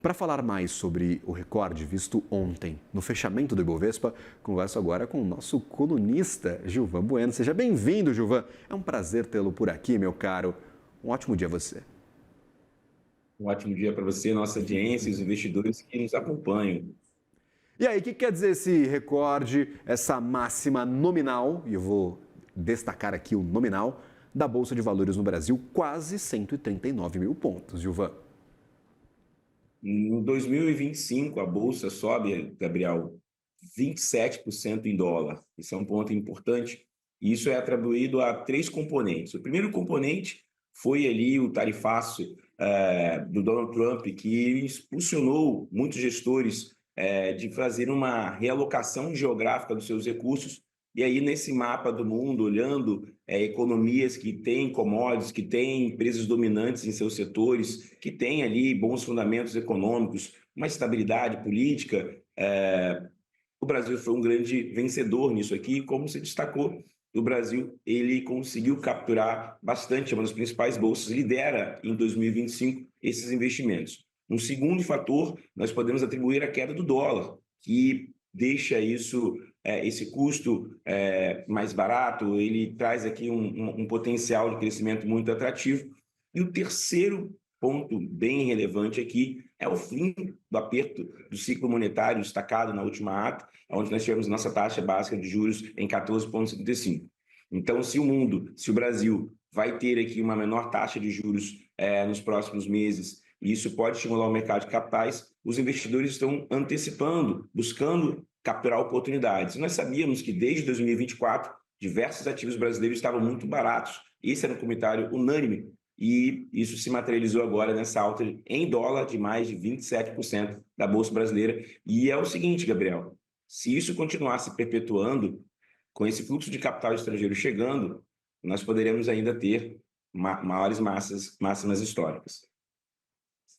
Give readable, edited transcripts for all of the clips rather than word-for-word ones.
Para falar mais sobre o recorde visto ontem no fechamento do Ibovespa, converso agora com o nosso colunista, Gilvan Bueno. Seja bem-vindo, Gilvan. É um prazer tê-lo por aqui, meu caro. Um ótimo dia a você. Um ótimo dia para você, nossa audiência e os investidores que nos acompanham. E aí, o que quer dizer esse recorde, essa máxima nominal, e eu vou destacar aqui o nominal, da Bolsa de Valores no Brasil, quase 139 mil pontos, Gilvan. Em 2025, a Bolsa sobe, Gabriel, 27% em dólar. Isso é um ponto importante. E isso é atribuído a três componentes. O primeiro componente foi ali o tarifaço do Donald Trump, que impulsionou muitos gestores de fazer uma realocação geográfica dos seus recursos. E aí, nesse mapa do mundo, olhando economias que têm commodities, que têm empresas dominantes em seus setores, que têm ali bons fundamentos econômicos, uma estabilidade política, o Brasil foi um grande vencedor nisso aqui. Como se destacou, o Brasil ele conseguiu capturar bastante, é uma das principais bolsas, lidera em 2025 esses investimentos. Um segundo fator, nós podemos atribuir a queda do dólar, que deixa esse custo mais barato, ele traz aqui um potencial de crescimento muito atrativo. E o terceiro ponto bem relevante aqui é o fim do aperto do ciclo monetário destacado na última ata, onde nós tivemos nossa taxa básica de juros em 14,75. Então, se o Brasil vai ter aqui uma menor taxa de juros nos próximos meses, e isso pode estimular o mercado de capitais, os investidores estão antecipando, buscando capturar oportunidades. Nós sabíamos que desde 2024, diversos ativos brasileiros estavam muito baratos. Esse era um comentário unânime e isso se materializou agora nessa alta em dólar de mais de 27% da Bolsa Brasileira. E é o seguinte, Gabriel, se isso continuar se perpetuando, com esse fluxo de capital estrangeiro chegando, nós poderemos ainda ter maiores máximas históricas.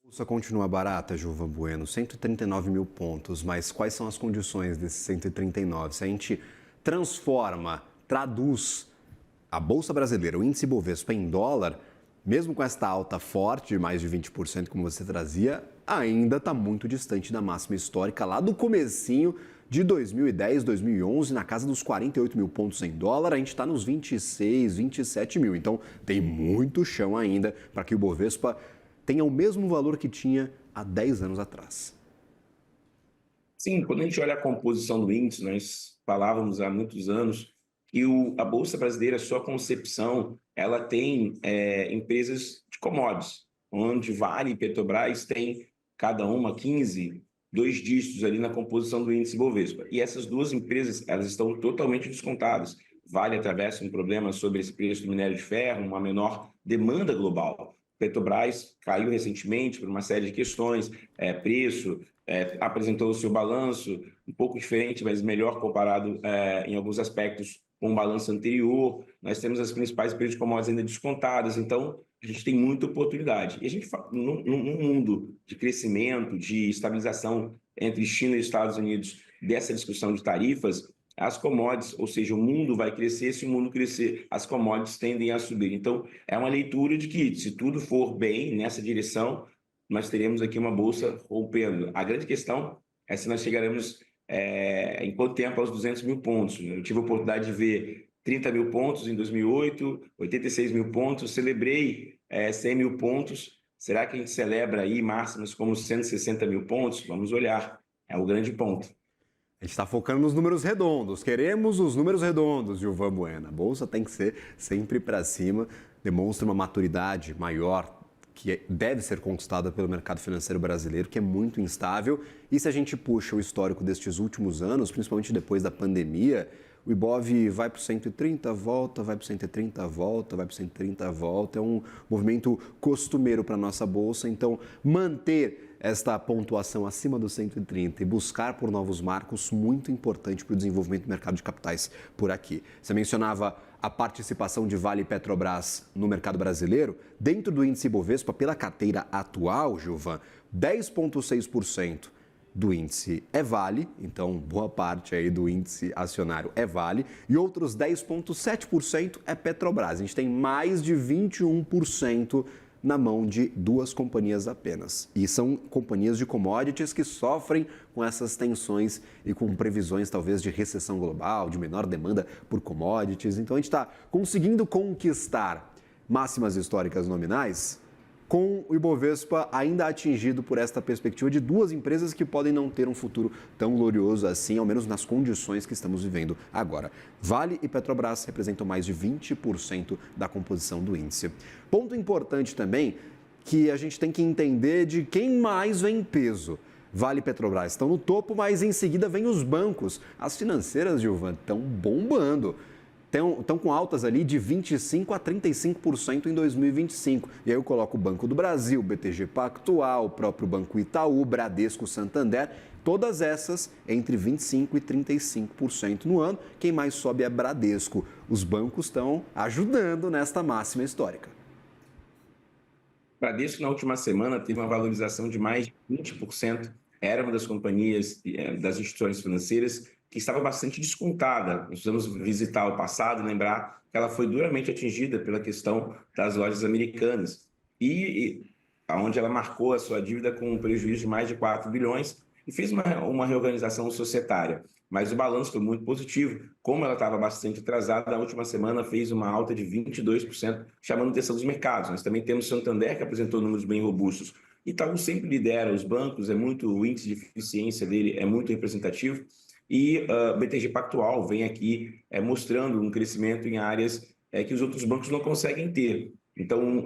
A bolsa continua barata, Gilvan Bueno, 139 mil pontos, mas quais são as condições desses 139? Se a gente transforma, traduz a Bolsa Brasileira, o índice Bovespa em dólar, mesmo com esta alta forte, de mais de 20%, como você trazia, ainda está muito distante da máxima histórica lá do comecinho de 2010, 2011, na casa dos 48 mil pontos em dólar, a gente está nos 26, 27 mil. Então, tem muito chão ainda para que o Bovespa tenha o mesmo valor que tinha há 10 anos atrás. Sim, quando a gente olha a composição do índice, nós falávamos há muitos anos que a Bolsa Brasileira, sua concepção, ela tem empresas de commodities, onde Vale e Petrobras têm cada uma 15, dois dígitos ali na composição do índice Bovespa. E essas duas empresas, elas estão totalmente descontadas. Vale atravessa um problema sobre esse preço do minério de ferro, uma menor demanda global. Petrobras caiu recentemente por uma série de questões, preço, apresentou o seu balanço um pouco diferente, mas melhor comparado em alguns aspectos com o balanço anterior. Nós temos as principais empresas de commodities ainda descontadas, então a gente tem muita oportunidade. E a gente, num mundo de crescimento, de estabilização entre China e Estados Unidos, dessa discussão de tarifas, as commodities, ou seja, o mundo vai crescer, se o mundo crescer, as commodities tendem a subir. Então, é uma leitura de que, se tudo for bem nessa direção, nós teremos aqui uma bolsa rompendo. A grande questão é se nós chegaremos em quanto tempo aos 200 mil pontos. Eu tive a oportunidade de ver 30 mil pontos em 2008, 86 mil pontos, celebrei 100 mil pontos. Será que a gente celebra aí máximas como 160 mil pontos? Vamos olhar, é o grande ponto. A gente está focando nos números redondos, queremos os números redondos, Gilvan Bueno. A bolsa tem que ser sempre para cima, demonstra uma maturidade maior que deve ser conquistada pelo mercado financeiro brasileiro, que é muito instável. E se a gente puxa o histórico destes últimos anos, principalmente depois da pandemia, o Ibov vai para o 130, volta, vai para o 130, volta, vai para o 130, volta. É um movimento costumeiro para a nossa bolsa, então manter esta pontuação acima dos 130 e buscar por novos marcos, muito importante para o desenvolvimento do mercado de capitais por aqui. Você mencionava a participação de Vale e Petrobras no mercado brasileiro. Dentro do índice Bovespa, pela carteira atual, Gilvan, 10,6% do índice é Vale, então boa parte aí do índice acionário é Vale, e outros 10,7% é Petrobras. A gente tem mais de 21% na mão de duas companhias apenas. E são companhias de commodities que sofrem com essas tensões e com previsões talvez de recessão global, de menor demanda por commodities. Então a gente está conseguindo conquistar máximas históricas nominais com o Ibovespa ainda atingido por esta perspectiva de duas empresas que podem não ter um futuro tão glorioso assim, ao menos nas condições que estamos vivendo agora. Vale e Petrobras representam mais de 20% da composição do índice. Ponto importante também que a gente tem que entender de quem mais vem em peso. Vale e Petrobras estão no topo, mas em seguida vem os bancos. As financeiras, Gilvan, estão bombando. Estão com altas ali de 25% a 35% em 2025. E aí eu coloco o Banco do Brasil, BTG Pactual, o próprio Banco Itaú, Bradesco, Santander, todas essas entre 25% e 35% no ano. Quem mais sobe é Bradesco. Os bancos estão ajudando nesta máxima histórica. Bradesco, na última semana, teve uma valorização de mais de 20%. Era uma das companhias das instituições financeiras que estava bastante descontada. Nós precisamos visitar o passado e lembrar que ela foi duramente atingida pela questão das lojas americanas, onde ela marcou a sua dívida com um prejuízo de mais de 4 bilhões e fez uma reorganização societária. Mas o balanço foi muito positivo. Como ela estava bastante atrasada, na última semana fez uma alta de 22%, chamando atenção dos mercados. Nós também temos Santander, que apresentou números bem robustos. Itaú sempre lidera os bancos, o índice de eficiência dele é muito representativo. E BTG Pactual vem aqui mostrando um crescimento em áreas que os outros bancos não conseguem ter. Então,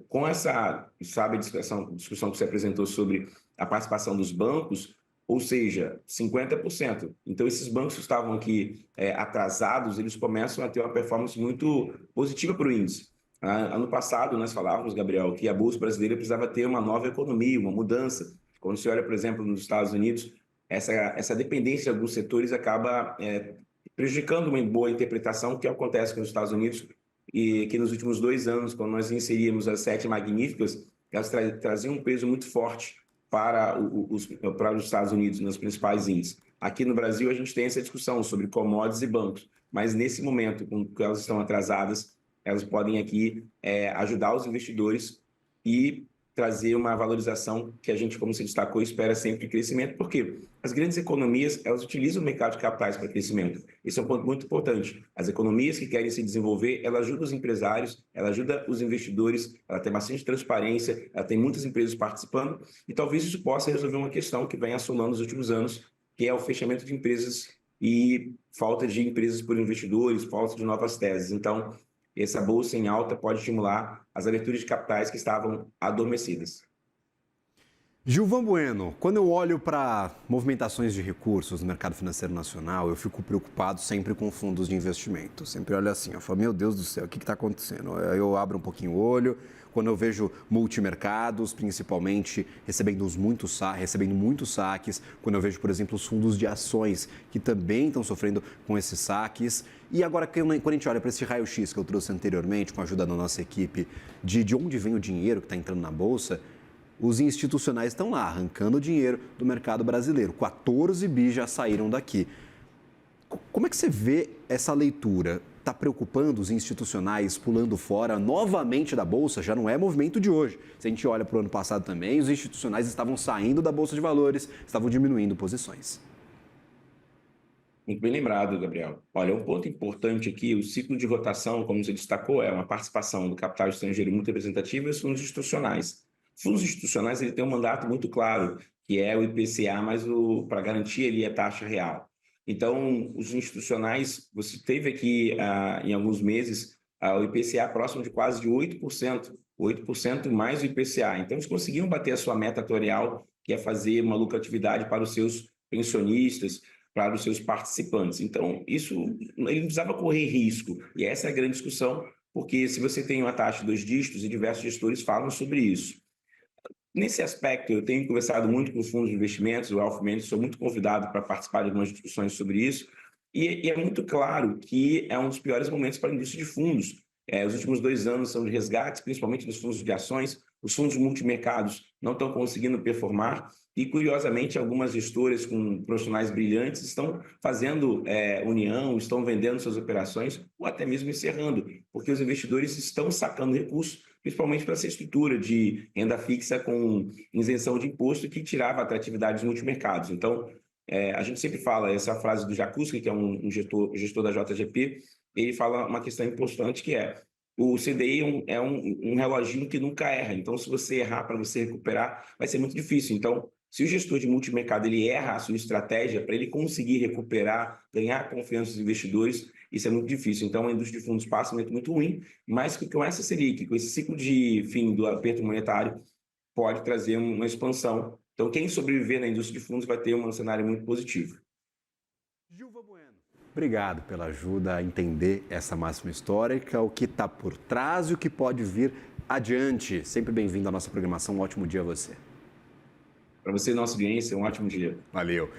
com essa discussão que você apresentou sobre a participação dos bancos, ou seja, 50%. Então, esses bancos que estavam aqui atrasados, eles começam a ter uma performance muito positiva para o índice. Ano passado, nós falávamos, Gabriel, que a Bolsa Brasileira precisava ter uma nova economia, uma mudança. Quando você olha, por exemplo, nos Estados Unidos, essa dependência de alguns setores acaba prejudicando uma boa interpretação que acontece nos Estados Unidos e que nos últimos 2 anos, quando nós inseríamos as 7 magníficas, elas traziam um peso muito forte para os Estados Unidos, nos principais índices. Aqui no Brasil, a gente tem essa discussão sobre commodities e bancos, mas nesse momento, com que elas estão atrasadas, elas podem aqui ajudar os investidores e trazer uma valorização que a gente, como se destacou, espera sempre crescimento, porque as grandes economias, elas utilizam o mercado de capitais para crescimento. Esse é um ponto muito importante. As economias que querem se desenvolver, ela ajuda os empresários, ela ajuda os investidores, ela tem bastante transparência, ela tem muitas empresas participando, e talvez isso possa resolver uma questão que vem assolando nos últimos anos, que é o fechamento de empresas e falta de empresas por investidores, falta de novas teses. Então, essa bolsa em alta pode estimular as aberturas de capitais que estavam adormecidas. Gilvan Bueno, quando eu olho para movimentações de recursos no mercado financeiro nacional, eu fico preocupado sempre com fundos de investimento. Sempre olho assim, eu falo, meu Deus do céu, o que está acontecendo? Eu abro um pouquinho o olho, quando eu vejo multimercados, principalmente, recebendo muitos saques, quando eu vejo, por exemplo, os fundos de ações, que também estão sofrendo com esses saques. E agora, quando a gente olha para esse raio-x que eu trouxe anteriormente, com a ajuda da nossa equipe, de onde vem o dinheiro que está entrando na Bolsa, os institucionais estão lá, arrancando dinheiro do mercado brasileiro. 14 bi já saíram daqui. Como é que você vê essa leitura? Está preocupando os institucionais pulando fora novamente da Bolsa? Já não é movimento de hoje. Se a gente olha para o ano passado também, os institucionais estavam saindo da Bolsa de Valores, estavam diminuindo posições. Muito bem lembrado, Gabriel. Olha, um ponto importante aqui, o ciclo de rotação, como você destacou, é uma participação do capital estrangeiro muito representativa e os fundos institucionais. Fundos institucionais ele tem um mandato muito claro, que é o IPCA, mas para garantir ali a taxa real. Então, os institucionais, você teve aqui em alguns meses o IPCA próximo de quase de 8%, 8% mais o IPCA. Então, eles conseguiram bater a sua meta atuarial, que é fazer uma lucratividade para os seus pensionistas, para os seus participantes. Então, isso ele não precisava correr risco. E essa é a grande discussão, porque se você tem uma taxa de 2 dígitos, e diversos gestores falam sobre isso. Nesse aspecto, eu tenho conversado muito com os fundos de investimentos, o Wealth Management, sou muito convidado para participar de algumas discussões sobre isso, e é muito claro que é um dos piores momentos para a indústria de fundos. Os últimos 2 anos são de resgates, principalmente dos fundos de ações, os fundos multimercados não estão conseguindo performar, e, curiosamente, algumas gestoras com profissionais brilhantes estão fazendo união, estão vendendo suas operações, ou até mesmo encerrando, porque os investidores estão sacando recursos principalmente para essa estrutura de renda fixa com isenção de imposto que tirava a atratividade dos multimercados. Então, a gente sempre fala, essa frase do Jakuski, que é um gestor da JGP, ele fala uma questão importante que é o CDI é um reloginho que nunca erra. Então, se você errar para você recuperar, vai ser muito difícil. Então, se o gestor de multimercado ele erra a sua estratégia, para ele conseguir recuperar, ganhar a confiança dos investidores, isso é muito difícil. Então, a indústria de fundos passa um momento muito ruim, mas com essa Selic, com esse ciclo de fim do aperto monetário, pode trazer uma expansão. Então, quem sobreviver na indústria de fundos vai ter um cenário muito positivo. Gilva Bueno, obrigado pela ajuda a entender essa máxima histórica, o que está por trás e o que pode vir adiante. Sempre bem-vindo à nossa programação. Um ótimo dia a você. Para você e nossa audiência, um ótimo dia. Valeu.